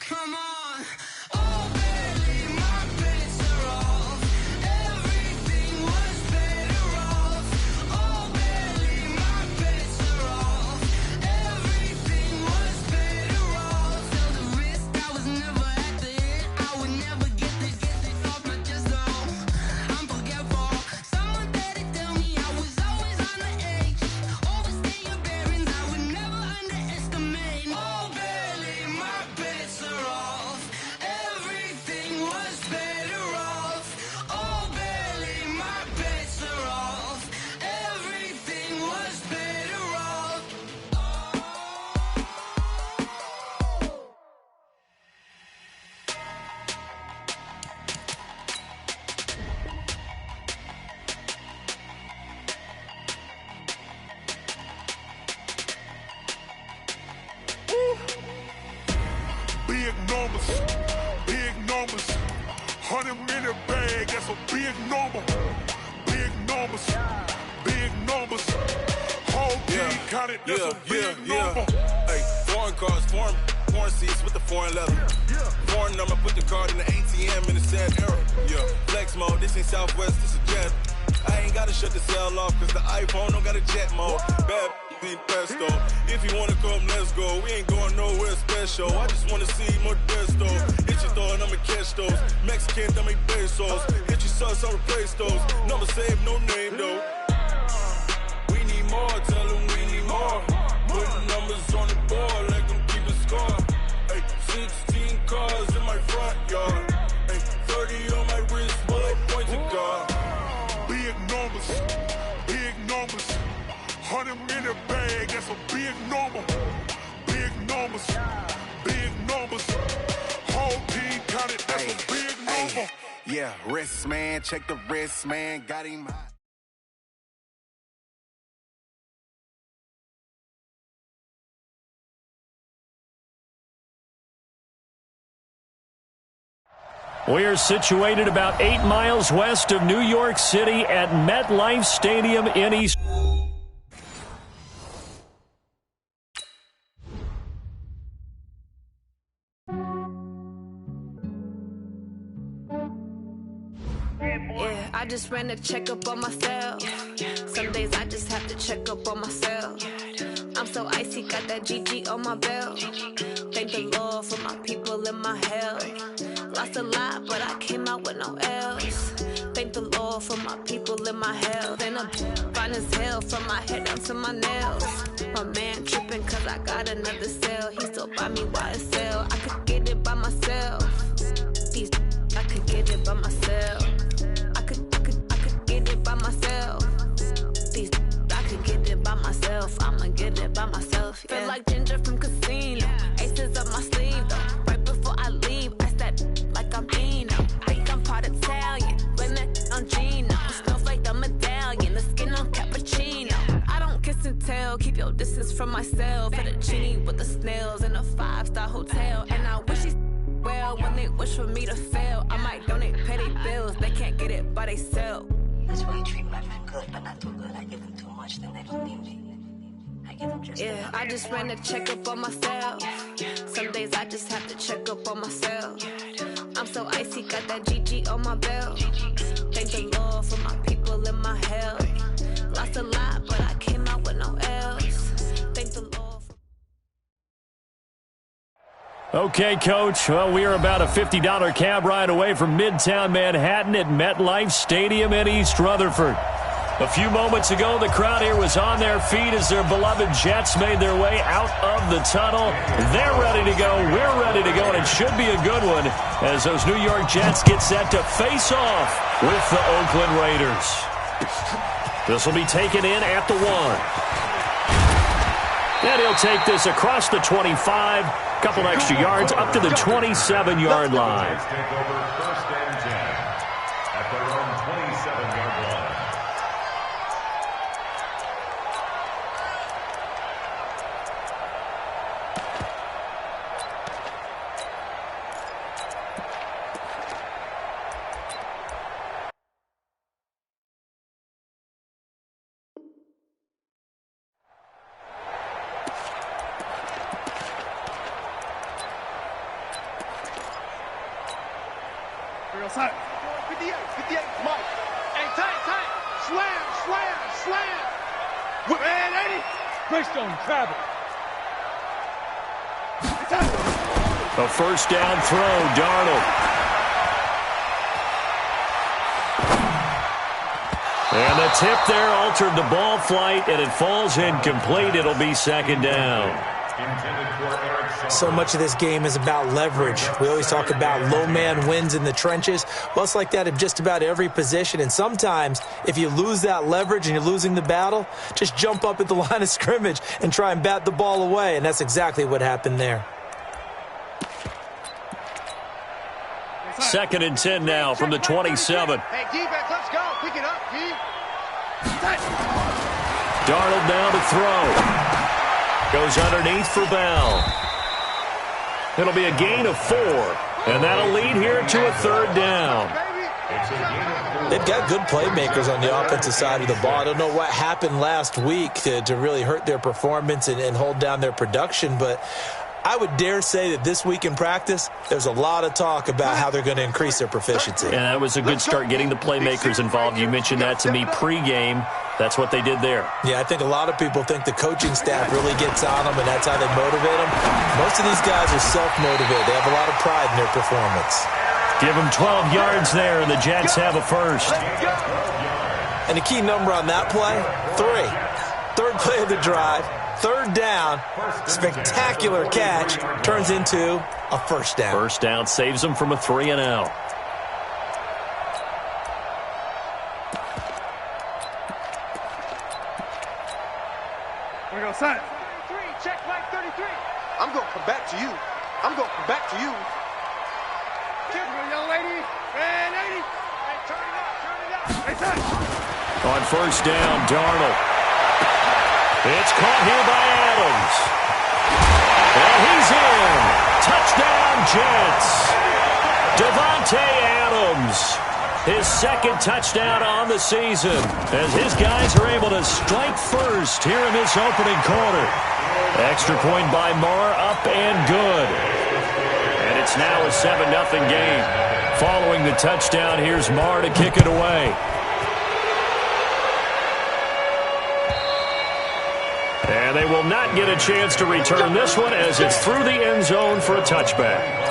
Come on. Oh, barely my bits are off. Everything was better off. Oh, barely my bits are off. Everything was better off. Felt the risk, I was never at the end. I would never get this off my chest, though. I'm forgetful. Someone better tell me I was always on the edge. Overstay your bearings, I would never underestimate. Oh, barely my bits are off. Everything was better off. Oh, barely my bits are off. Everything was better off. Big numbers, big numbers. 100-minute bag, that's a big number. Big numbers, big numbers. Whole team counted, that's a big number. Hey, foreign cars, foreign seats with the foreign leather. Foreign number, put the card in the ATM in the sad era. Yeah, flex mode, this ain't Southwest, this is jet. I ain't gotta shut the cell off, cause the iPhone don't got a jet mode. Bad need pesto. If you wanna come, let's go. We ain't going nowhere special. I just wanna see more desto. Hit your thought, I'ma catch those. Mexican, I make pesos. Hit your sauce, I'll replace those. Number saved, no name though. We need more, tell them we need more. Putting numbers on the board, let them keep a score. Hey, 16 cars in my front yard. Hey, 30 on my wrist, bullet points to God. Big numbers, big numbers. 100-minute bag, that's a big number. Big numbers, big numbers. Whole team counted, that's a big number. Yeah, wrist man, check the wrist man, got him hot. We are situated about 8 miles west of New York City at MetLife Stadium in East. Yeah, I just ran a checkup on myself. Some days I just have to check up on myself. I'm so icy, got that GG on my belt. Thank the Lord for my people and my health. Lost a lot, but I came out with no else. Thank the Lord for my people and my health. And I'm fine as hell from my head down to my nails. My man tripping cause I got another cell. He still buy me YSL. I could get it by myself. These I could get it by myself. I could get it by myself. These I could get it by myself. I'ma get it by myself. Yeah. Feel like Ginger from Casino. Aces up my sleeve though. Right before I leave, I said like I'm Dino. Think I'm part Italian. Blame it on Gino. Snowflake the medallion. The skin on cappuccino. I don't kiss and tell. Keep your distance from myself. Fettuccine with the snails in a 5-star hotel. And I wish he's well when they wish for me to fail. I might donate petty bills. They can't get it by they sell. That's why I treat my men good, but not too good. I give them too much, then they don't need me. I give them just yeah, I just ran a checkup on myself. Some days I just have to check up on myself. I'm so icy, got that GG on my belt. Thank the Lord for my people and my health. Lost a lot, but I came out with no else. Thank the Lord. Okay, Coach. Well, we are about a $50 cab ride away from Midtown Manhattan at MetLife Stadium in East Rutherford. A few moments ago, the crowd here was on their feet as their beloved Jets made their way out of the tunnel. They're ready to go. We're ready to go, and it should be a good one as those New York Jets get set to face off with the Oakland Raiders. This will be taken in at the 1. And he'll take this across the 25, couple extra yards up to the 27-yard line. Take over 1st and 10 at their own 27-yard line. 58, Mike. Hey, tight. Slam. Man, 80. Greystone, travel. A first down throw, Darnold. And the tip there altered the ball flight, and it falls incomplete. It'll be second down. So much of this game is about leverage. We always talk about low man wins in the trenches. Well, it's like that in just about every position. And sometimes, if you lose that leverage and you're losing the battle, just jump up at the line of scrimmage and try and bat the ball away. And that's exactly what happened there. 2nd and 10 now from the 27. Hey, defense, let's go. Pick it up, D. Darnold now to throw. Goes underneath for Bell. It'll be a gain of 4, and that'll lead here to a 3rd down. They've got good playmakers on the offensive side of the ball. I don't know what happened last week to really hurt their performance and hold down their production, but I would dare say that this week in practice, there's a lot of talk about how they're going to increase their proficiency. And that was a good start getting the playmakers involved. You mentioned that to me pregame. That's what they did there. Yeah, I think a lot of people think the coaching staff really gets on them, and that's how they motivate them. Most of these guys are self-motivated. They have a lot of pride in their performance. Give them 12 yards there, and the Jets have a first. And the key number on that play, 3. 3rd play of the drive. 3rd down, spectacular catch, turns into a first down. First down saves them from a 3-and-out. We're going to sign. 33, check Mike 33. I'm going to come back to you. Careful, young lady. Man, 80. Hey, turn it up. Hey, touch. On first down, Darnold. It's caught here by Adams. And he's in. Touchdown, Jets. Devontae Adams. His 2nd touchdown on the season as his guys are able to strike first here in this opening quarter. Extra point by Marr, up and good. And it's now a 7-0 game. Following the touchdown, here's Marr to kick it away. And they will not get a chance to return this one as it's through the end zone for a touchback.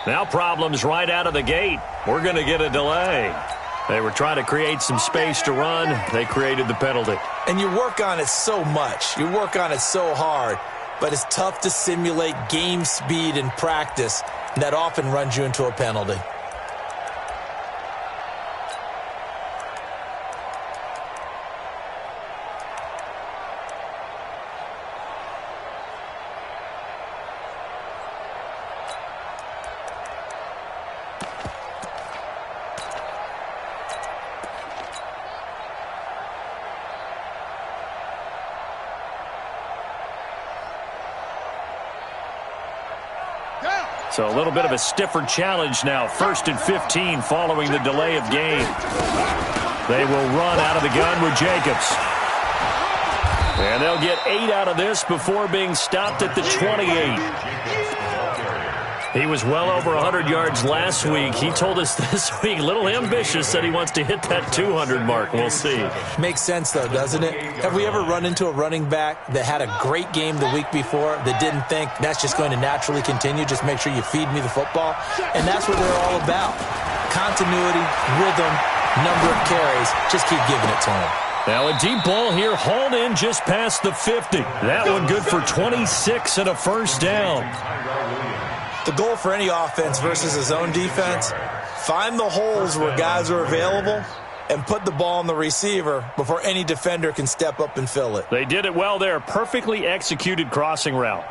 Now problems right out of the gate. We're going to get a delay. They were trying to create some space to run. They created the penalty. And you work on it so much. You work on it so hard. But it's tough to simulate game speed in practice. And that often runs you into a penalty. So a little bit of a stiffer challenge now. 1st and 15 following the delay of game. They will run out of the gun with Jacobs. And they'll get 8 out of this before being stopped at the 28. He was well over 100 yards last week. He told us this week, a little ambitious, said he wants to hit that 200 mark. We'll see. Makes sense, though, doesn't it? Have we ever run into a running back that had a great game the week before that didn't think that's just going to naturally continue? Just make sure you feed me the football. And that's what they're all about. Continuity, rhythm, number of carries. Just keep giving it to him. Now a deep ball here, hauled in just past the 50. That one good for 26 and a first down. The goal for any offense versus his own defense, find the holes where guys are available and put the ball on the receiver before any defender can step up and fill it. They did it well there. Perfectly executed crossing route.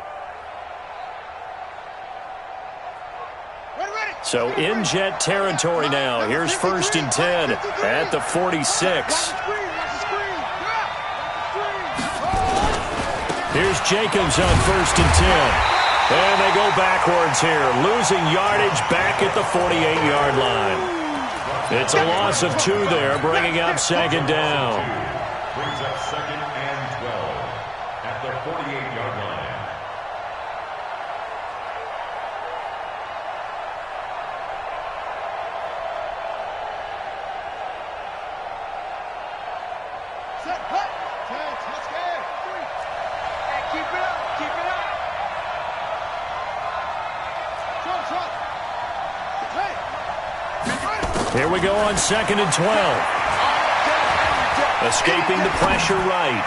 So in Jet territory now. Here's 1st and 10 at the 46. Here's Jacobs on 1st and 10. And they go backwards here, losing yardage back at the 48-yard line. It's a loss of 2 there, bringing up 2nd down. Brings up 2nd and 12 at the 48-yard line. Here we go on 2nd and 12. Escaping the pressure right.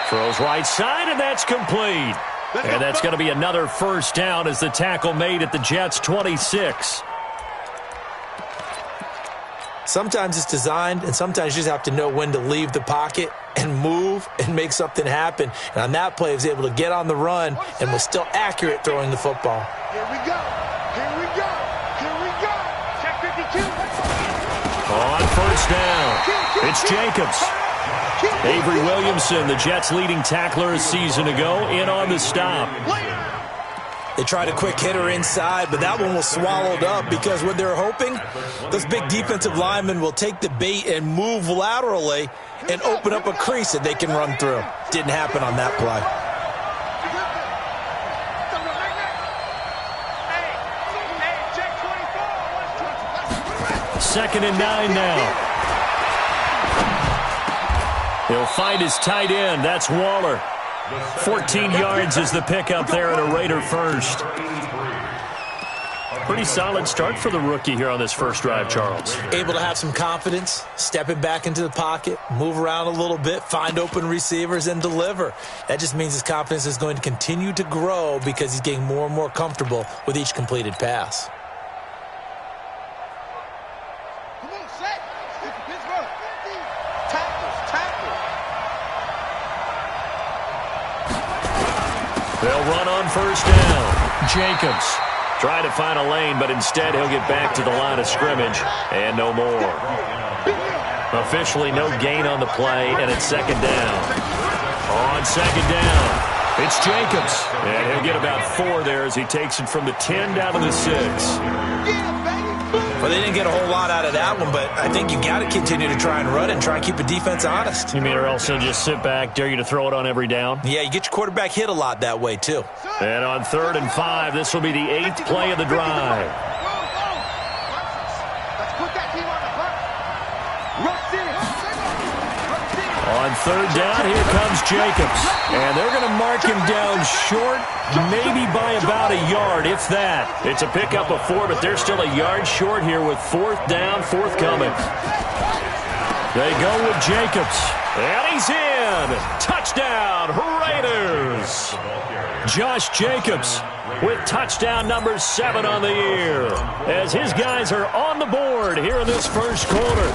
Throws right side, and that's complete. And that's going to be another 1st down as the tackle made at the Jets' 26. Sometimes it's designed, and sometimes you just have to know when to leave the pocket and move and make something happen. And on that play, he was able to get on the run and was still accurate throwing the football. Here we go. Here we go. Here we go. Check 52. On 1st down, it's Jacobs. Avery Williamson, the Jets' leading tackler a season ago, in on the stop. They tried a quick hitter inside, but that one was swallowed up because what they're hoping, those big defensive linemen will take the bait and move laterally and open up a crease that they can run through. Didn't happen on that play. 2nd and 9 now. He'll find his tight end. That's Waller. 14 yards is the pickup there and a Raider first. Pretty solid start for the rookie here on this first drive, Charles. Able to have some confidence, stepping back into the pocket, move around a little bit, find open receivers, and deliver. That just means his confidence is going to continue to grow because he's getting more and more comfortable with each completed pass. They'll run on 1st down. Jacobs trying to find a lane, but instead he'll get back to the line of scrimmage and no more. Officially no gain on the play, and it's 2nd down. On 2nd down, it's Jacobs. And he'll get about 4 there as he takes it from the 10 down to the 6. Well, they didn't get a whole lot out of that one, but I think you got to continue to try and run and try and keep the defense honest. You mean or else they'll just sit back, dare you to throw it on every down? Yeah, you get your quarterback hit a lot that way, too. And on 3rd and 5, this will be the 8th play of the drive. Let's put that team on the front. On 3rd down, here comes Jacobs. And they're going to mark him down short, maybe by about a yard, if that. It's a pickup of 4, but they're still a yard short here with 4th down, forthcoming. They go with Jacobs. And he's in. Touchdown, Raiders. Josh Jacobs with touchdown number 7 on the year as his guys are on the board here in this first quarter.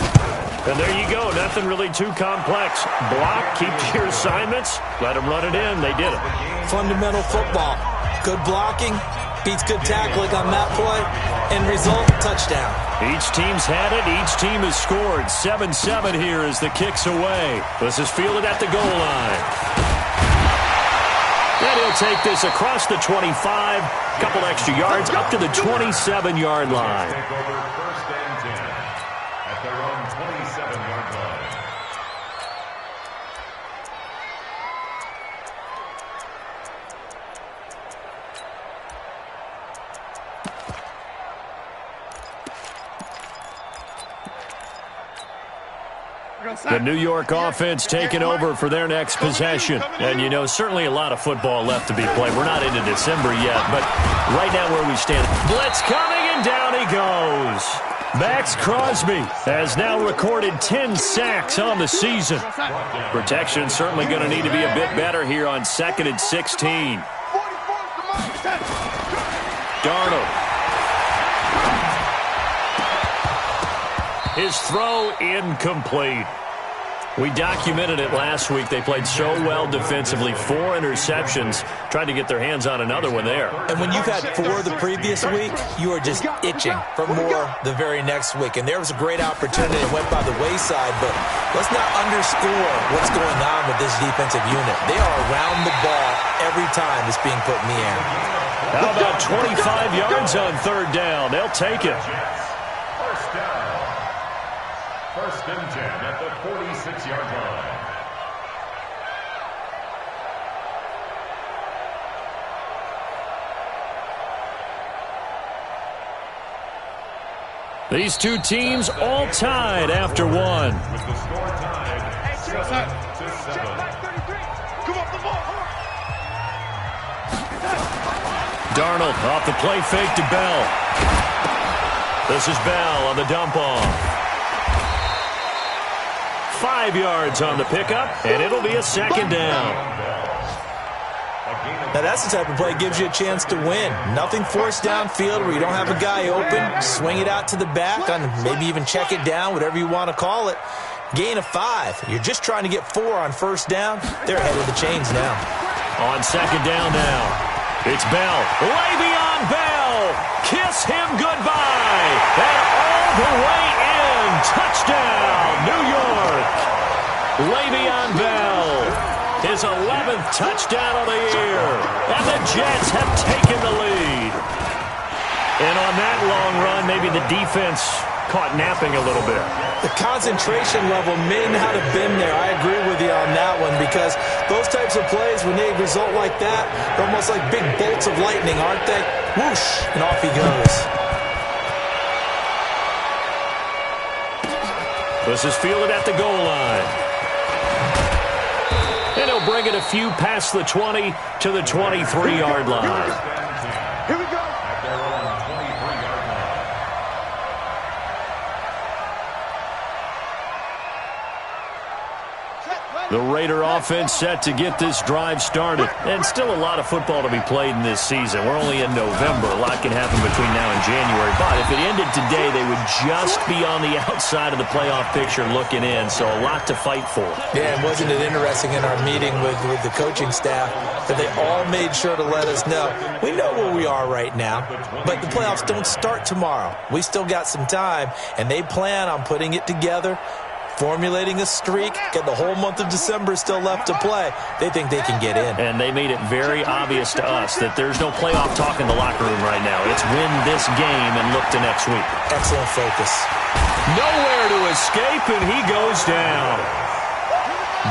And there you go. Nothing really too complex. Block, keep to your assignments, let them run it in. They did it. Fundamental football. Good blocking beats good tackling on that play. End result, touchdown. Each team's had it. Each team has scored. 7-7 here as the kick's away. This is fielded at the goal line. And he'll take this across the 25. Couple extra yards up to the 27-yard line. The New York offense taking over for their next possession. And, you know, certainly a lot of football left to be played. We're not into December yet, but right now where we stand, blitz coming, and down he goes. Max Crosby has now recorded 10 sacks on the season. Protection certainly going to need to be a bit better here on 2nd and 16. Darnold. His throw incomplete. We documented it last week. They played so well defensively. 4 interceptions. Tried to get their hands on another one there. And when you've had 4 the previous week, you are just itching for more the very next week. And there was a great opportunity. It went by the wayside, but let's not underscore what's going on with this defensive unit. They are around the ball every time it's being put in the air. How about 25 yards on 3rd down? They'll take it. First down. 1st and 10 at the 46-yard line. These two teams all tied after one. With the score tied 7-7. Come off the ball. Darnold off the play fake to Bell. This is Bell on the dump off. 5 yards on the pickup, and it'll be a 2nd down. Now, that's the type of play that gives you a chance to win. Nothing forced downfield where you don't have a guy open. Swing it out to the back, on maybe even check it down, whatever you want to call it. Gain of 5. You're just trying to get 4 on 1st down. They're ahead of the chains now. On 2nd down now, it's Bell. Le'Veon Bell. Kiss him goodbye. And all the way in. Touchdown, New York. Le'Veon Bell. His 11th touchdown of the year. And the Jets have taken the lead. And on that long run, maybe the defense caught napping a little bit. The concentration level may not have been there. I agree with you on that one, because those types of plays, when they result like that, they're almost like big bolts of lightning, aren't they? Whoosh, and off he goes. This is fielded at the goal line. And he'll bring it a few past the 20 to the 23-yard line. Here we go. At their own 23-yard line. The Raider offense set to get this drive started. And still a lot of football to be played in this season. We're only in November. A lot can happen between now and January. But if it ended today, they would just be on the outside of the playoff picture looking in. So a lot to fight for. Yeah, and wasn't it interesting in our meeting with the coaching staff that they all made sure to let us know, we know where we are right now, but the playoffs don't start tomorrow. We still got some time, and they plan on putting it together, formulating a streak, get the whole month of December still left to play. They think they can get in. And they made it very obvious to us that there's no playoff talk in the locker room right now. It's win this game and look to next week. Excellent focus. Nowhere to escape, and he goes down.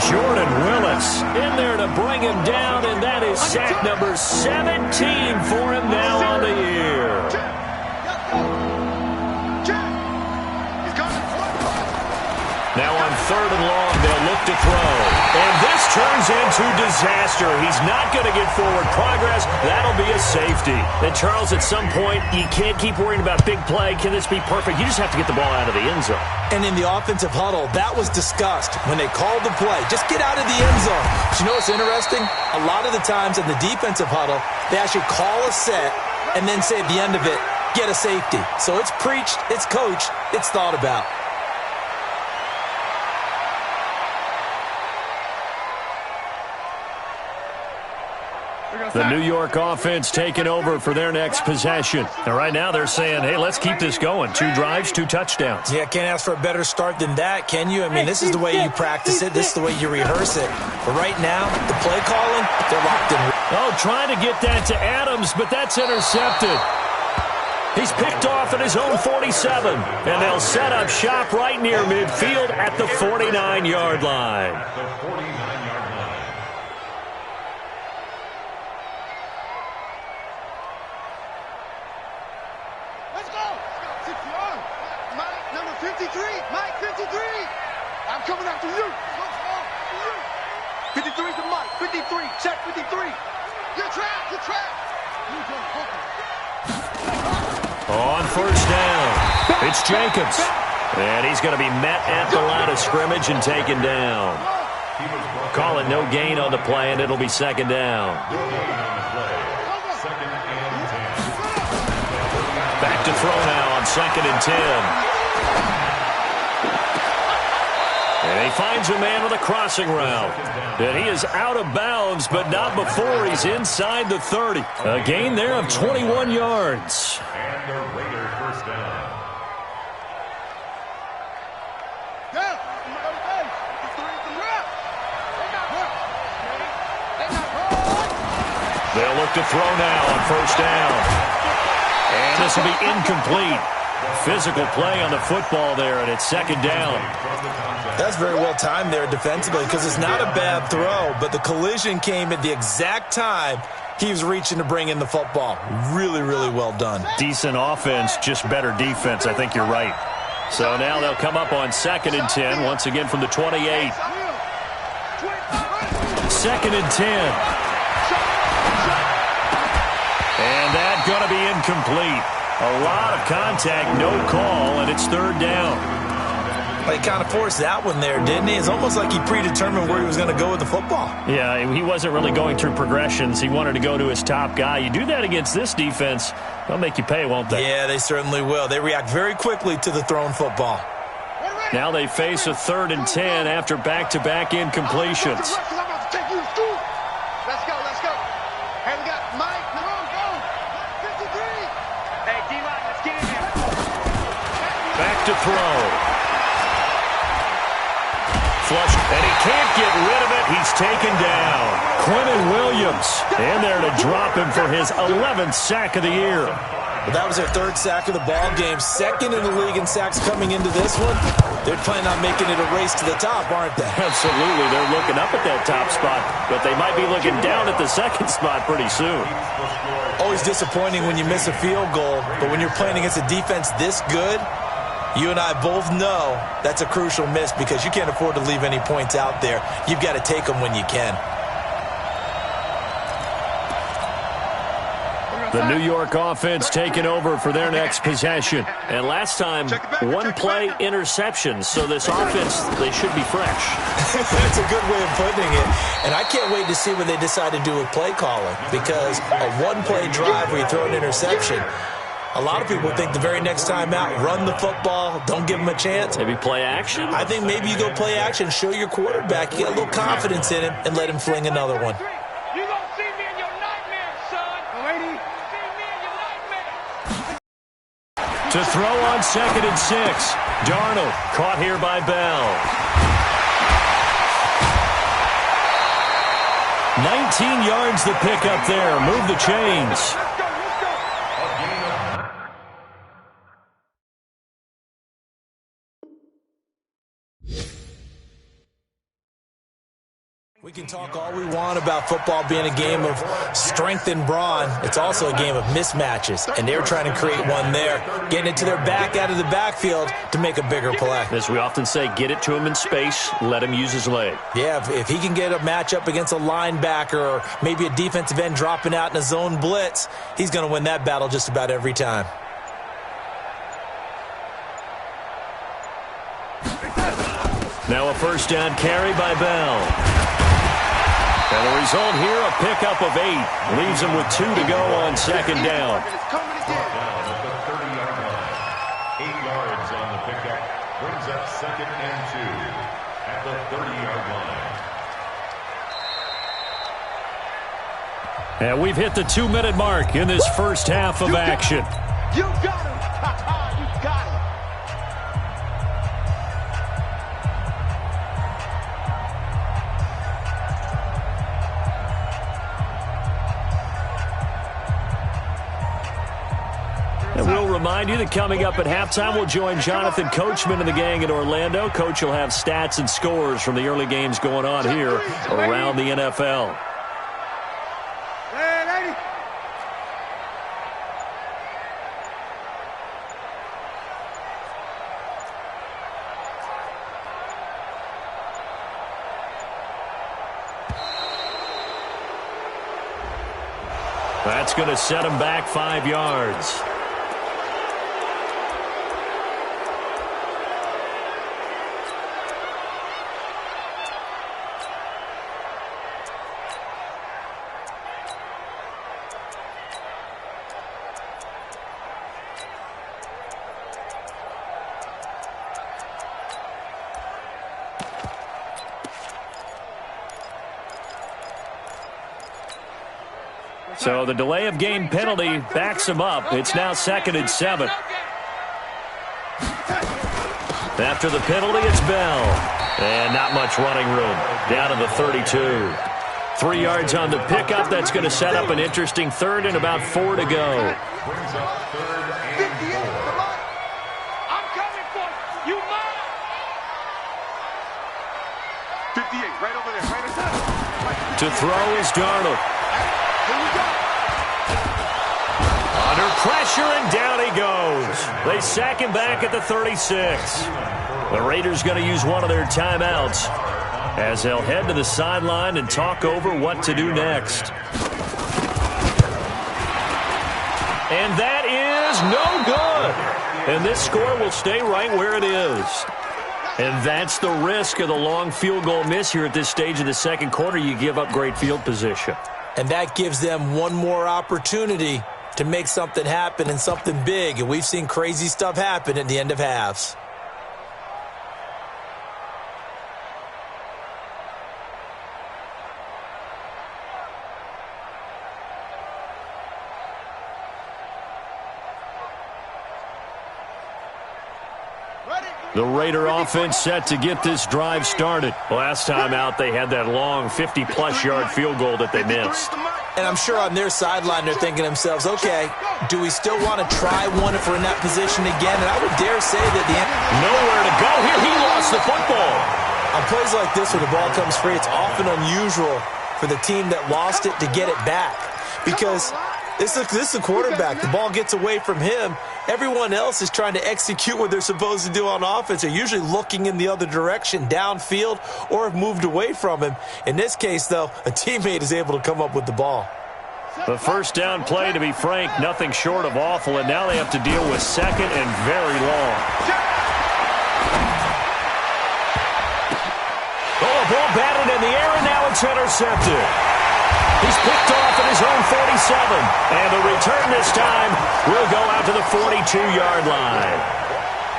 Jordan Willis in there to bring him down, and that is sack number 17 for him now on the year. Now on 3rd and long, they'll look to throw. And this turns into disaster. He's not going to get forward progress. That'll be a safety. And Charles, at some point, you can't keep worrying about big play. Can this be perfect? You just have to get the ball out of the end zone. And in the offensive huddle, that was discussed when they called the play. Just get out of the end zone. But you know what's interesting? A lot of the times in the defensive huddle, they actually call a set and then say at the end of it, get a safety. So it's preached, it's coached, it's thought about. The New York offense taking over for their next possession. And right now they're saying, hey, let's keep this going. 2 drives, 2 touchdowns. Yeah, can't ask for a better start than that, can you? I mean, this is the way you practice it. This is the way you rehearse it. But right now, the play calling, they're locked in. Oh, trying to get that to Adams, but that's intercepted. He's picked off at his own 47. And they'll set up shop right near midfield at the 49-yard line. At the 49-yard line. Number 53, Mike 53. I'm coming after you. 53 to Mike, 53, check 53. You're trapped, you're trapped. On 1st down, it's Jacobs. And he's going to be met at the line of scrimmage and taken down. Call it no gain on the play, and it'll be 2nd down. Back to throw now on 2nd and 10. And he finds a man with a crossing route. And he is out of bounds, but not before he's inside the 30. A gain there of 21 yards. And the Raiders first down. They'll look to throw now on first down. And this will be incomplete. Physical play on the football there, and it's second down. That's very well timed there defensively because it's not a bad throw, but the collision came at the exact time he was reaching to bring in the football. Really, really well done. Decent offense, just better defense. I think you're right. So now they'll come up on 2nd and 10, once again from the 28. 2nd and 10. And that's going to be incomplete. A lot of contact, no call, and it's 3rd down. He kind of forced that one there, didn't he? It's almost like he predetermined where he was going to go with the football. Yeah, he wasn't really going through progressions. He wanted to go to his top guy. You do that against this defense, they'll make you pay, won't they? Yeah, they certainly will. They react very quickly to the thrown football. Now they face a 3rd and 10 after back-to-back incompletions. Let's go, let's go. Hey, we got Mike. Go. 53. Hey, D-line, let's get in here. Back to throw. Flush, and he can't get rid of it. He's taken down. Quentin Williams in there to drop him for his 11th sack of the year. Well, that was their 3rd sack of the ball game. 2nd in the league in sacks coming into this one. They're planning on making it a race to the top, aren't they? Absolutely. They're looking up at that top spot, but they might be looking down at the 2nd spot pretty soon. Always disappointing when you miss a field goal, but when you're playing against a defense this good, you and I both know that's a crucial miss because you can't afford to leave any points out there. You've got to take them when you can. The New York offense taking over for their next possession. And last time, one-play interception. So this offense, they should be fresh. That's a good way of putting it. And I can't wait to see what they decide to do with play calling because a one-play drive where you throw an interception, a lot of people think the very next time out, run the football, don't give them a chance. Maybe play action? I think maybe you go play action, show your quarterback, you get a little confidence in him, and let him fling another one. You gonna see me in your nightmares, son. Lady. See me in your nightmares. To throw on 2nd and 6. Darnold caught here by Bell. 19 yards the pickup there. Move the chains. We can talk all we want about football being a game of strength and brawn. It's also a game of mismatches, and they're trying to create one there, getting it to their back out of the backfield to make a bigger play. As we often say, get it to him in space, let him use his leg. Yeah, if he can get a matchup against a linebacker or maybe a defensive end dropping out in a zone blitz, he's going to win that battle just about every time. Now a first down carry by Bell. And the result here, a pickup of 8. Leaves him with 2 to go on 2nd down. Down at the 30-yard line. 8 yards on the pickup. Brings up 2nd and 2 at the 30-yard line. And we've hit the 2-minute mark in this first half of action. You got him. You got him. And we'll remind you that coming up at halftime, we'll join Jonathan Coachman and the gang in Orlando. Coach will have stats and scores from the early games going on here around the NFL. That's going to set him back 5 yards. So the delay of game penalty backs him up. It's now 2nd and 7. After the penalty, it's Bell. And not much running room. Down to the 32. 3 yards on the pickup. That's going to set up an interesting 3rd and about 4 to go. 58, right over there, right inside. To throw is Darnold. Under pressure, and down he goes. They sack him back at the 36. The Raiders going to use one of their timeouts as they'll head to the sideline and talk over what to do next. And that is no good. And this score will stay right where it is. And that's the risk of the long field goal miss here at this stage of the second quarter. You give up great field position. And that gives them one more opportunity to make something happen and something big. And we've seen crazy stuff happen at the end of halves. The Raider offense set to get this drive started. Last time out, they had that long 50-plus yard field goal that they missed. And I'm sure on their sideline, they're thinking to themselves, okay, do we still want to try one if we're in that position again? And I would dare say that nowhere to go here. He lost the football. On plays like this where the ball comes free, it's often unusual for the team that lost it to get it back. Because this is the quarterback. The ball gets away from him. Everyone else is trying to execute what they're supposed to do on offense. They're usually looking in the other direction, downfield, or have moved away from him. In this case, though, a teammate is able to come up with the ball. The first down play, to be frank, nothing short of awful, and now they have to deal with second and very long. Oh, a ball batted in the air, and now it's intercepted. He's picked off at his own 47. And the return this time will go out to the 42-yard line.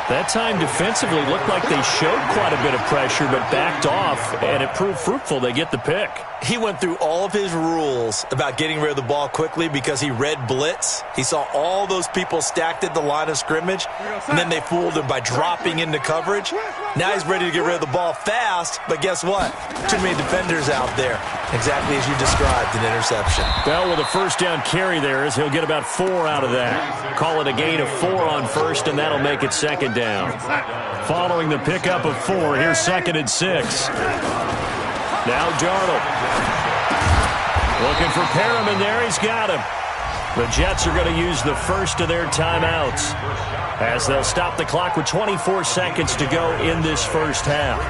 That time defensively looked like they showed quite a bit of pressure but backed off, and it proved fruitful. They get the pick. He went through all of his rules about getting rid of the ball quickly because he read blitz. He saw all those people stacked at the line of scrimmage, and then they fooled him by dropping into coverage. Now he's ready to get rid of the ball fast, but guess what? Too many defenders out there. Exactly as you described, an interception. Bell with a first down carry there as he'll get about 4 out of that. Call it a gain of 4 on first, and that'll make it second down. Following the pickup of 4, here's 2nd and 6. Now Darnold. Looking for Perriman there. He's got him. The Jets are going to use the first of their timeouts as they'll stop the clock with 24 seconds to go in this first half.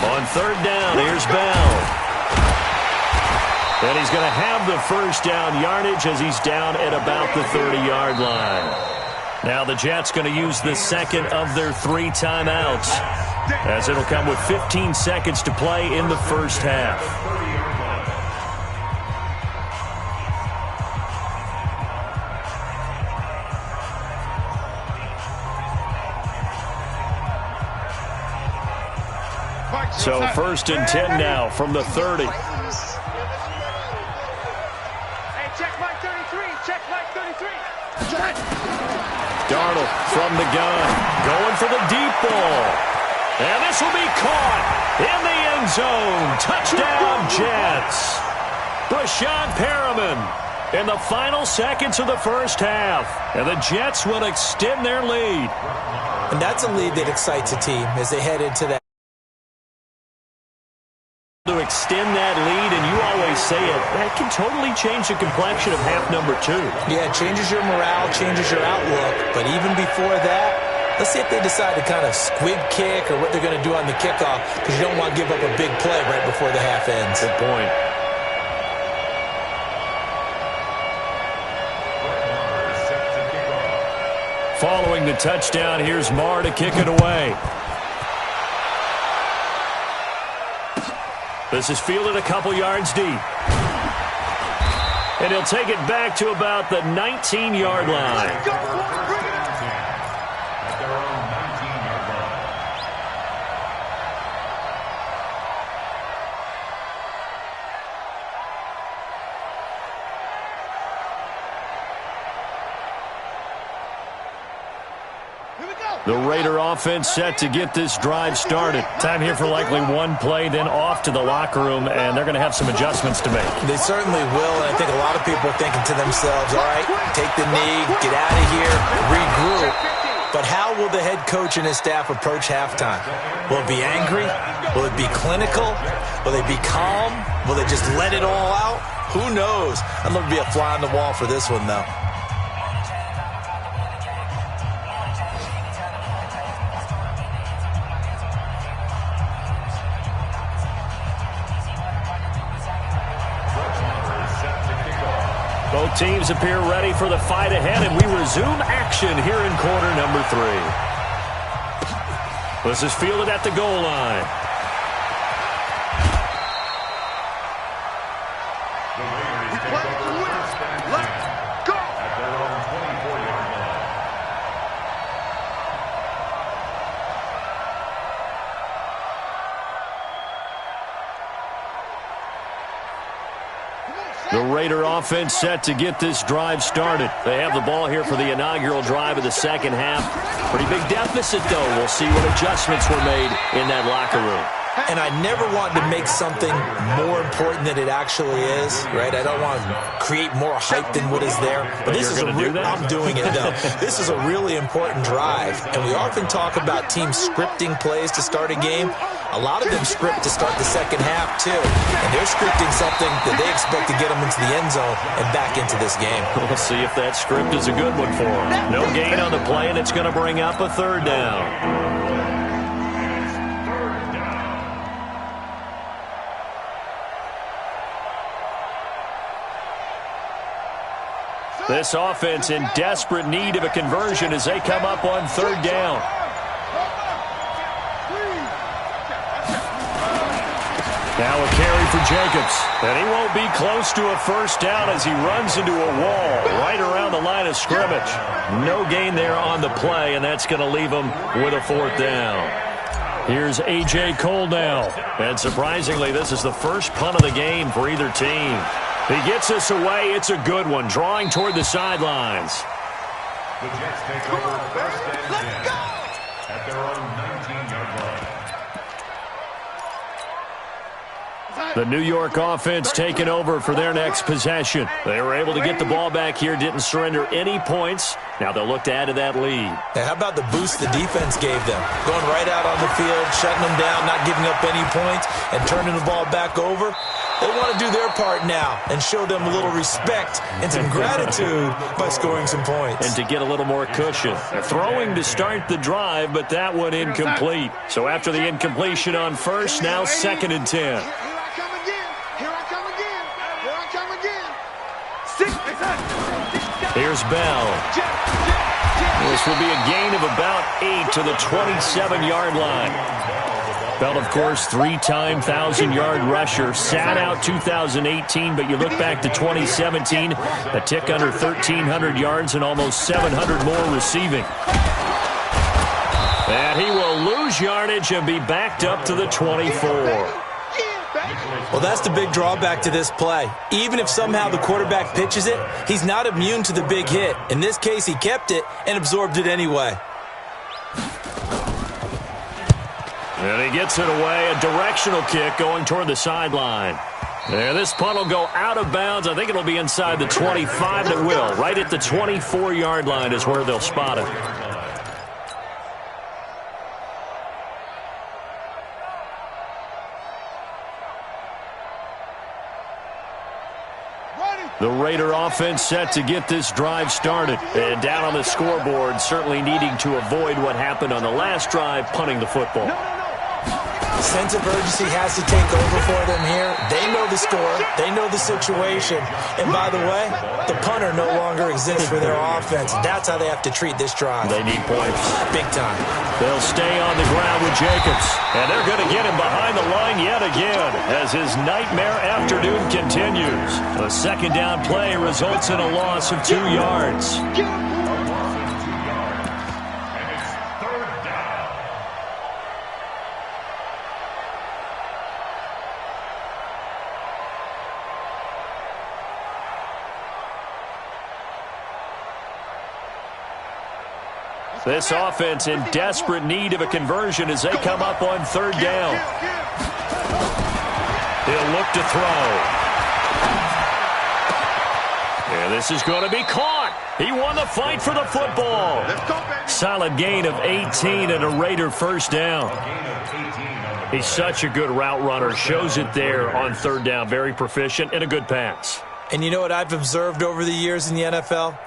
On third down, here's Bell. And he's going to have the first down yardage as he's down at about the 30-yard line. Now the Jets going to use the second of their 3 timeouts as it'll come with 15 seconds to play in the first half. So 1st and 10 now from the 30. Hey, check Mike 33. Check Mike 33. Darnold from the gun, going for the deep ball. And this will be caught in the end zone. Touchdown, Jets. Brashad Perriman in the final seconds of the first half. And the Jets will extend their lead. And that's a lead that excites a team as they head into that. To extend that lead, and you always say it, that can totally change the complexion of half number 2. Yeah, it changes your morale, changes your outlook. But even before that, let's see if they decide to kind of squib kick or what they're going to do on the kickoff, because you don't want to give up a big play right before the half ends. Good point. Following the touchdown, here's Marr to kick it away. This is fielded a couple yards deep. And he'll take it back to about the 19-yard line. The Raider offense set to get this drive started. Time here for likely one play, then off to the locker room, and they're going to have some adjustments to make. They certainly will, and I think a lot of people are thinking to themselves, all right, take the knee, get out of here, regroup. But how will the head coach and his staff approach halftime? Will it be angry? Will it be clinical? Will they be calm? Will they just let it all out? Who knows? I'd love to be a fly on the wall for this one, though. Both teams appear ready for the fight ahead, and we resume action here in quarter number 3. This is fielded at the goal line. We play to win. Let's go. At their own 24-yard line. The Raider offense set to get this drive started. They have the ball here for the inaugural drive of the second half. Pretty big deficit, though. We'll see what adjustments were made in that locker room. And I never want to make something more important than it actually is, right? I don't want to create more hype than what is there. But this is I'm doing it, though. This is a really important drive. And we often talk about teams scripting plays to start a game. A lot of them script to start the second half, too. And they're scripting something that they expect to get them into the end zone and back into this game. We'll see if that script is a good one for them. No gain on the play, and it's going to bring up a third down. This offense in desperate need of a conversion as they come up on third down. Now a carry for Jacobs, and he won't be close to a first down as he runs into a wall right around the line of scrimmage. No gain there on the play, and that's going to leave him with a fourth down. Here's A.J. Cole now, and surprisingly, this is the first punt of the game for either team. He gets us away. It's a good one, drawing toward the sidelines. The Jets take over first and 10 at their own 19-yard line. The New York offense taking over for their next possession. They were able to get the ball back here, didn't surrender any points. Now they'll look to add to that lead. Now, how about the boost the defense gave them? Going right out on the field, shutting them down, not giving up any points, and turning the ball back over. They want to do their part now and show them a little respect and some gratitude by scoring some points. And to get a little more cushion. They're throwing to start the drive, but that one incomplete. So after the incompletion on first, now second and 10. Here's Bell. This will be a gain of about 8 to the 27-yard line. Bell, of course, three-time 1,000-yard rusher. Sat out 2018, but you look back to 2017, a tick under 1,300 yards and almost 700 more receiving. And he will lose yardage and be backed up to the 24. Well, that's the big drawback to this play. Even if somehow the quarterback pitches it, he's not immune to the big hit. In this case, he kept it and absorbed it anyway. And he gets it away, a directional kick going toward the sideline. And this punt will go out of bounds. I think it'll be inside the 25. It will. Right at the 24-yard line is where they'll spot it. The Raider offense set to get this drive started. And down on the scoreboard, certainly needing to avoid what happened on the last drive, punting the football. Sense of urgency has to take over for them here. They know the score. They know the situation. And by the way, the punter no longer exists for their offense. That's how they have to treat this drive. They need points. Big time. They'll stay on the ground with Jacobs. And they're going to get him behind the line yet again as his nightmare afternoon continues. A second down play results in a loss of 2 yards. This offense in desperate need of a conversion as they come up on third down. He'll look to throw. And this is going to be caught. He won the fight for the football. Solid gain of 18 and a Raider first down. He's such a good route runner. Shows it there on third down. Very proficient and a good pass. And you know what I've observed over the years in the NFL?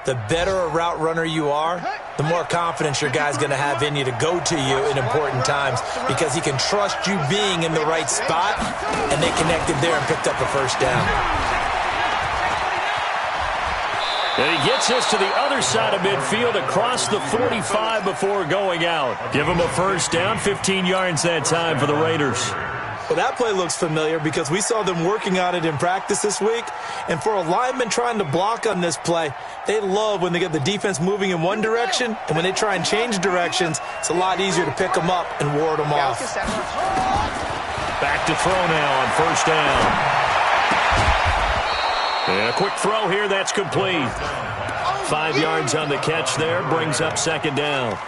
The better a route runner you are, the more confidence your guy's going to have in you to go to you in important times because he can trust you being in the right spot, and they connected there and picked up a first down. And he gets us to the other side of midfield across the 45 before going out. Give him a first down, 15 yards that time for the Raiders. Well, that play looks familiar because we saw them working on it in practice this week. And for a lineman trying to block on this play, they love when they get the defense moving in one direction. And when they try and change directions, it's a lot easier to pick them up and ward them off. Back to throw now on first down. And a quick throw here, that's complete. 5 yards on the catch there, brings up second down.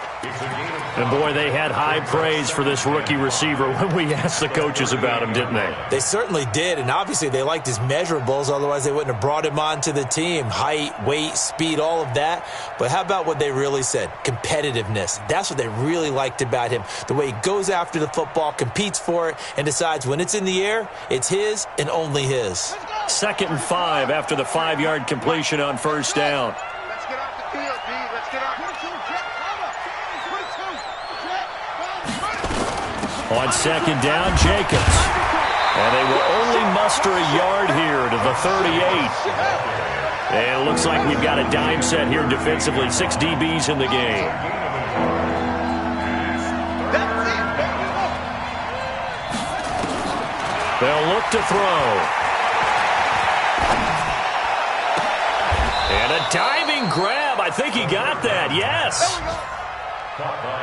And, boy, they had high praise for this rookie receiver when we asked the coaches about him, didn't they? They certainly did, and obviously they liked his measurables. Otherwise, they wouldn't have brought him onto the team. Height, weight, speed, all of that. But how about what they really said? Competitiveness. That's what they really liked about him. The way he goes after the football, competes for it, and decides when it's in the air, it's his and only his. 2nd and 5 after the 5-yard completion on first down. Let's get off the field, B. Let's get off. On second down, Jacobs. And they will only muster a yard here to the 38. And it looks like we've got a dime set here defensively. 6 DBs in the game. They'll look to throw. And a diving grab. I think he got that. Yes.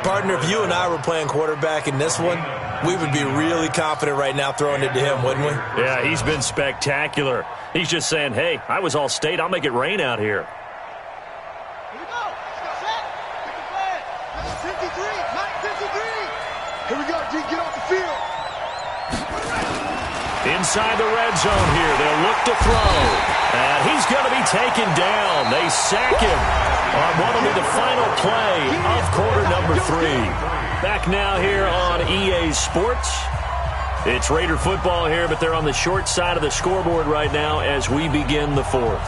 Partner, if you and I were playing quarterback in this one, we would be really confident right now throwing it to him, wouldn't we? Yeah, he's been spectacular. He's just saying, hey, I was all state. I'll make it rain out here. Here we go. Let's go. Set. Pick the flag. 53. Here we go, G. Get off the field. Inside the red zone here. They'll look to throw. And he's going to be taken down. They sack him on what will be the final play of quarter number 3. Back now here on EA Sports. It's Raider football here, but they're on the short side of the scoreboard right now as we begin the 4th.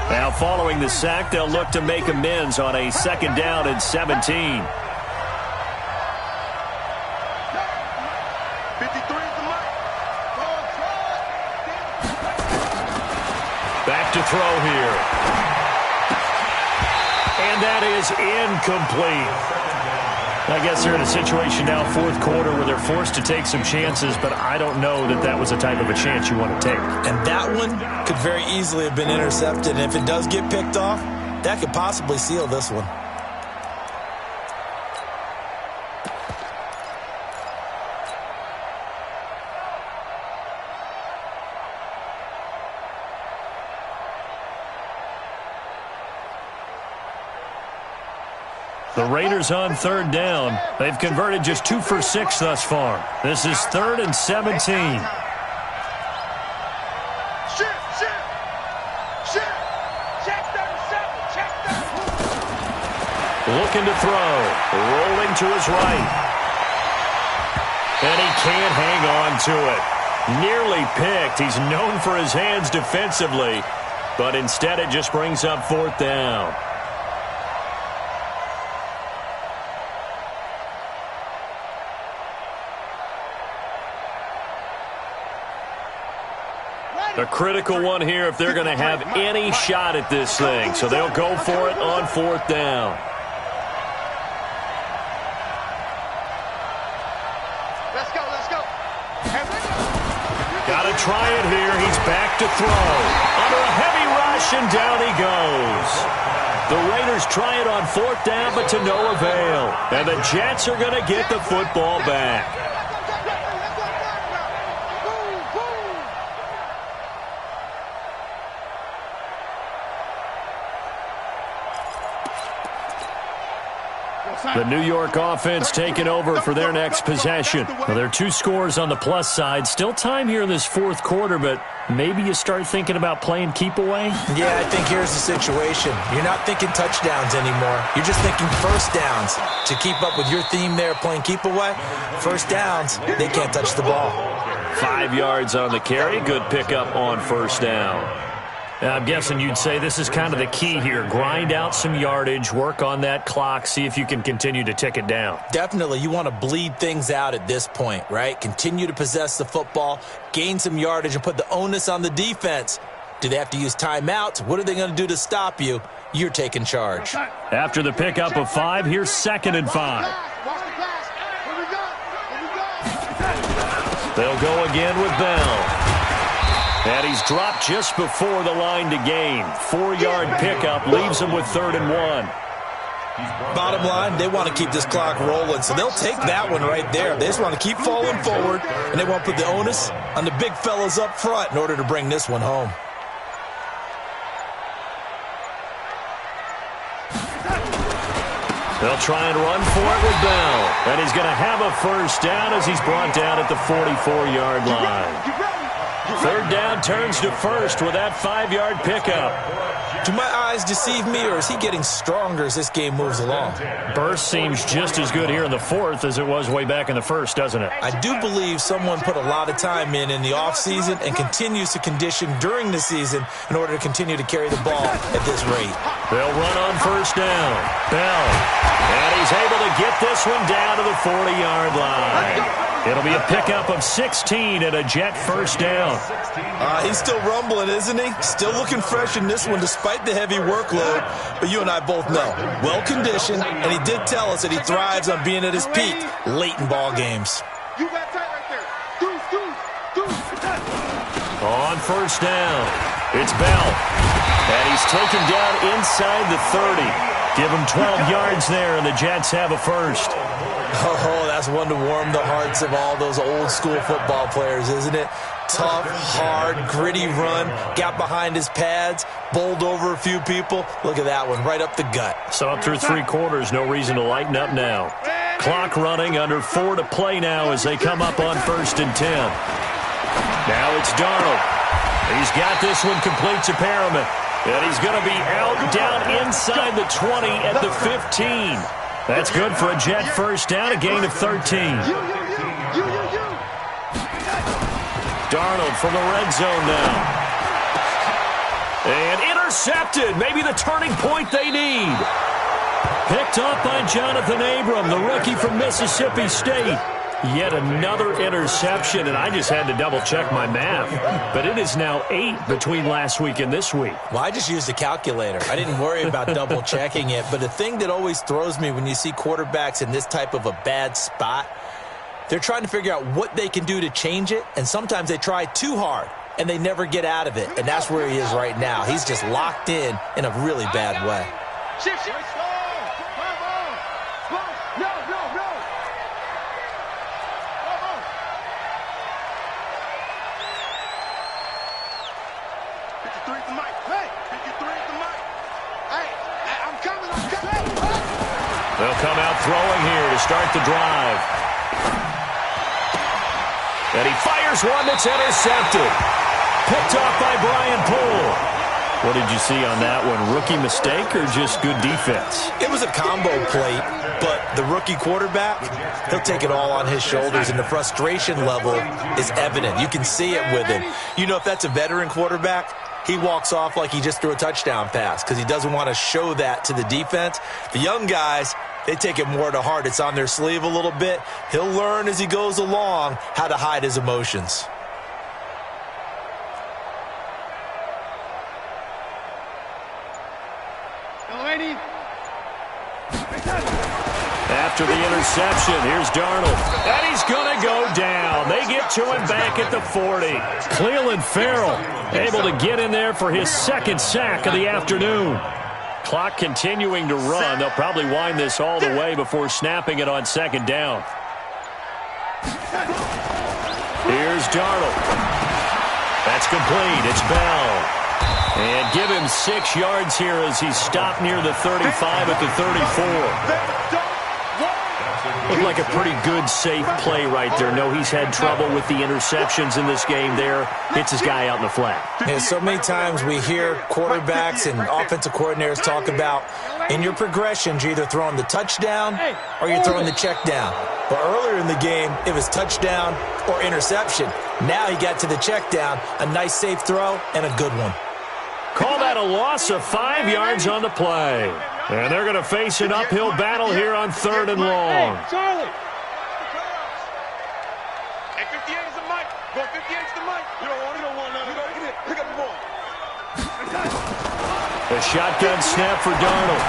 Now following the sack, they'll look to make amends on a 2nd down and 17. Back to throw here. And that is incomplete. I guess they're in a situation now, 4th quarter, where they're forced to take some chances, but I don't know that that was the type of a chance you want to take. And that one could very easily have been intercepted. And if it does get picked off, that could possibly seal this one. The Raiders on 3rd down. They've converted just 2 for 6 thus far. This is 3rd and 17. Looking to throw. Rolling to his right. And he can't hang on to it. Nearly picked. He's known for his hands defensively, but instead it just brings up 4th down. A critical one here if they're going to have any shot at this thing. So they'll go for it on 4th down. Let's go, let's go. Got to try it here. He's back to throw. Under a heavy rush, and down he goes. The Raiders try it on 4th down, but to no avail. And the Jets are going to get the football back. The New York offense taking over for their next possession. Well, there are 2 scores on the plus side. Still time here in this 4th quarter, but maybe you start thinking about playing keep away? Yeah, I think here's the situation. You're not thinking touchdowns anymore. You're just thinking first downs. To keep up with your theme there, playing keep away, first downs, they can't touch the ball. 5 yards on the carry. Good pickup on 1st down. I'm guessing you'd say this is kind of the key here. Grind out some yardage, work on that clock, see if you can continue to tick it down. Definitely. You want to bleed things out at this point, right? Continue to possess the football, gain some yardage, and put the onus on the defense. Do they have to use timeouts? What are they going to do to stop you? You're taking charge. After the pickup of 5, here's 2nd and 5. They'll go again with Bell. And he's dropped just before the line to gain. 4-yard pickup leaves him with 3rd and 1. Bottom line, they want to keep this clock rolling, so they'll take that one right there. They just want to keep falling forward, and they want to put the onus on the big fellas up front in order to bring this one home. They'll try and run for it with Bell. And he's going to have a first down as he's brought down at the 44-yard line. 3rd down turns to 1st with that 5-yard pickup. Do my eyes deceive me, or is he getting stronger as this game moves along? Burst seems just as good here in the 4th as it was way back in the 1st, doesn't it? I do believe someone put a lot of time in the offseason and continues to condition during the season in order to continue to carry the ball at this rate. They'll run on 1st down. Bell. And he's able to get this one down to the 40-yard line. It'll be a pickup of 16 and a Jet first down. He's still rumbling, isn't he? Still looking fresh in this one despite the heavy workload. But you and I both know, well-conditioned, and he did tell us that he thrives on being at his peak late in ball games. On 1st down, it's Bell. And he's taken down inside the 30. Give him 12 yards there, and the Jets have a first. Oh, that's one to warm the hearts of all those old-school football players, isn't it? Tough, hard, gritty run, got behind his pads, bowled over a few people. Look at that one, right up the gut. So up through 3 quarters, no reason to lighten up now. Clock running, under 4 to play now as they come up on 1st and 10. Now it's Darnold. He's got this one complete to Perriman. And he's going to be out down inside the 20 at the 15. That's good for a Jet first down, a gain of 13. Darnold from the red zone now. And intercepted, maybe the turning point they need. Picked up by Jonathan Abram, the rookie from Mississippi State. Yet another interception, and I just had to double-check my math. But it is now 8 between last week and this week. Well, I just used a calculator. I didn't worry about double-checking it. But the thing that always throws me when you see quarterbacks in this type of a bad spot, they're trying to figure out what they can do to change it, and sometimes they try too hard, and they never get out of it. And that's where he is right now. He's just locked in a really bad way. They'll come out throwing here to start the drive. And he fires one that's intercepted. Picked off by Brian Poole. What did you see on that one? Rookie mistake or just good defense? It was a combo plate, but the rookie quarterback, he'll take it all on his shoulders, and the frustration level is evident. You can see it with him. You know, if that's a veteran quarterback, he walks off like he just threw a touchdown pass because he doesn't want to show that to the defense. The young guys, they take it more to heart. It's on their sleeve a little bit. He'll learn as he goes along how to hide his emotions. After the interception, here's Darnold. And he's going to go down. They get to him back at the 40. Cleveland Farrell able to get in there for his second sack of the afternoon. Clock continuing to run. They'll probably wind this all the way before snapping it on second down. Here's Darnold. That's complete. It's Bell. And give him 6 yards here as he stopped near the 35 at the 34. Looked like a pretty good, safe play right there. No, he's had trouble with the interceptions in this game there. Hits his guy out in the flat. Yeah, so many times we hear quarterbacks and offensive coordinators talk about in your progressions, you're either throwing the touchdown or you're throwing the check down. But earlier in the game, it was touchdown or interception. Now he got to the check down, a nice safe throw, and a good one. Call that a loss of 5 yards on the play. And they're going to face an uphill battle here on 3rd and long. Hey, Charlie. Hey, 58 is the mic. Go 58 is the mic. You don't want none. Pick up the ball. A shotgun snap for Darnold.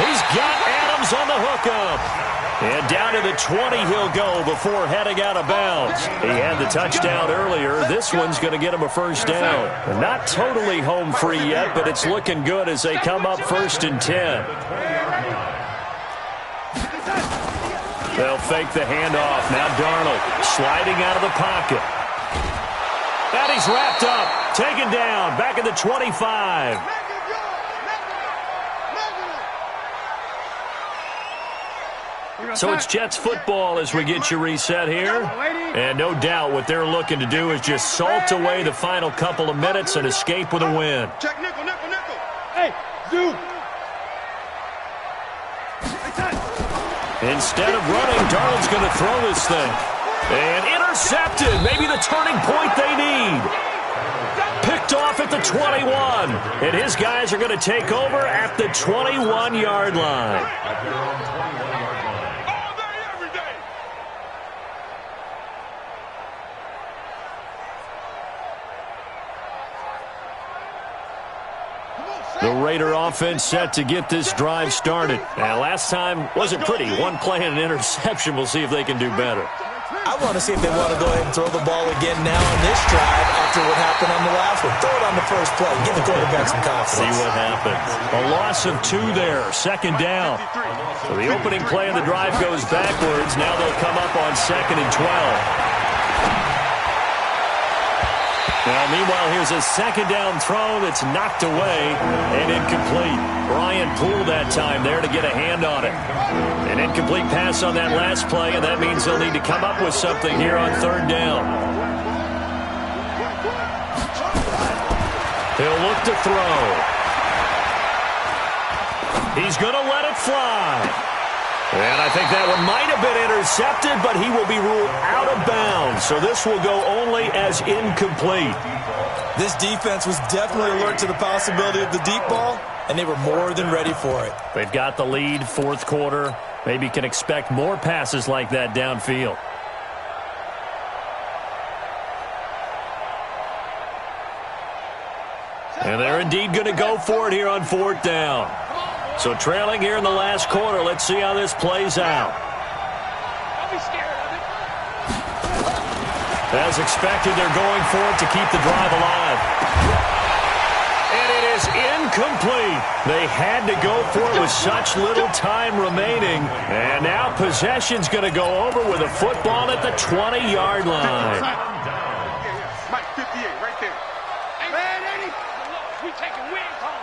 He's got Adams on the hookup. And down to the 20 he'll go before heading out of bounds. He had the touchdown earlier. This one's going to get him a first down. Not totally home free yet, but it's looking good as they come up 1st and 10. They'll fake the handoff. Now Darnold sliding out of the pocket. And he's wrapped up. Taken down. Back at the 25. So it's Jets football as we get you reset here. And no doubt what they're looking to do is just salt away the final couple of minutes and escape with a win. Check nickel. Hey, dude. Instead of running, Darnold's going to throw this thing. And intercepted. Maybe the turning point they need. Picked off at the 21. And his guys are going to take over at the 21-yard line. The Raider offense set to get this drive started. Now, last time wasn't pretty. One play and an interception. We'll see if they can do better. I want to see if they want to go ahead and throw the ball again now on this drive after what happened on the last one. Throw it on the first play. Give the quarterback some confidence. See what happens. A loss of 2 there. 2nd down. So the opening play of the drive goes backwards. Now they'll come up on 2nd and 12. Now, meanwhile, here's a 2nd down throw that's knocked away and incomplete. Bryant pulled that time there to get a hand on it. An incomplete pass on that last play, and that means they'll need to come up with something here on 3rd down. He'll look to throw. He's going to let it fly. And I think that one might have been intercepted, but he will be ruled out of bounds. So this will go only as incomplete. This defense was definitely alert to the possibility of the deep ball, and they were more than ready for it. They've got the lead, 4th quarter. Maybe can expect more passes like that downfield. And they're indeed going to go for it here on 4th down. So trailing here in the last quarter. Let's see how this plays out. Don't be scared of it. As expected, they're going for it to keep the drive alive. And it is incomplete. They had to go for it with such little time remaining. And now possession's going to go over with a football at the 20-yard line. Mike, 58, right there. Man, Eddie. We taking wins home.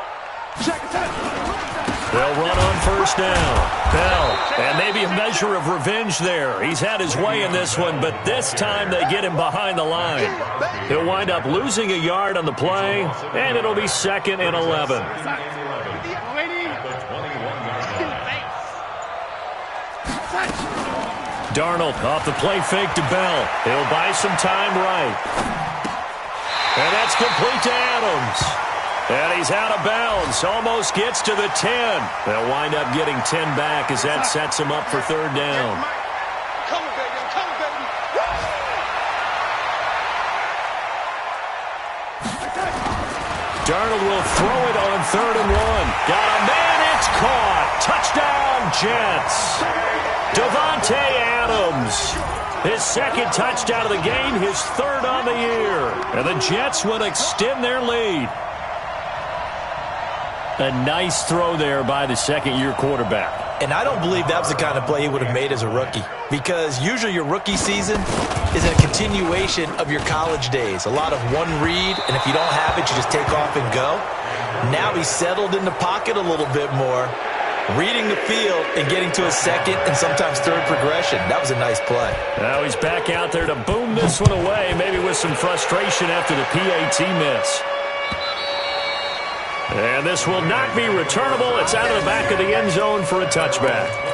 Check it out. They'll run on 1st down. Bell, and maybe a measure of revenge there. He's had his way in this one, but this time they get him behind the line. He'll wind up losing a yard on the play, and it'll be 2nd and 11. Darnold off the play fake to Bell. He'll buy some time right. And that's complete to Adams. And he's out of bounds. Almost gets to the 10. They'll wind up getting 10 back as that sets him up for 3rd down. Come on, baby. Come on, baby. Darnold will throw it on 3rd and 1. Got a man, it's caught. Touchdown, Jets. Davante Adams. His 2nd touchdown of the game, his 3rd on the year. And the Jets will extend their lead. A nice throw there by the 2nd-year quarterback. And I don't believe that was the kind of play he would have made as a rookie, because usually your rookie season is a continuation of your college days. A lot of one read, and if you don't have it, you just take off and go. Now he's settled in the pocket a little bit more, reading the field and getting to a 2nd and sometimes 3rd progression. That was a nice play. Now he's back out there to boom this one away, maybe with some frustration after the PAT miss. And this will not be returnable. It's out of the back of the end zone for a touchback.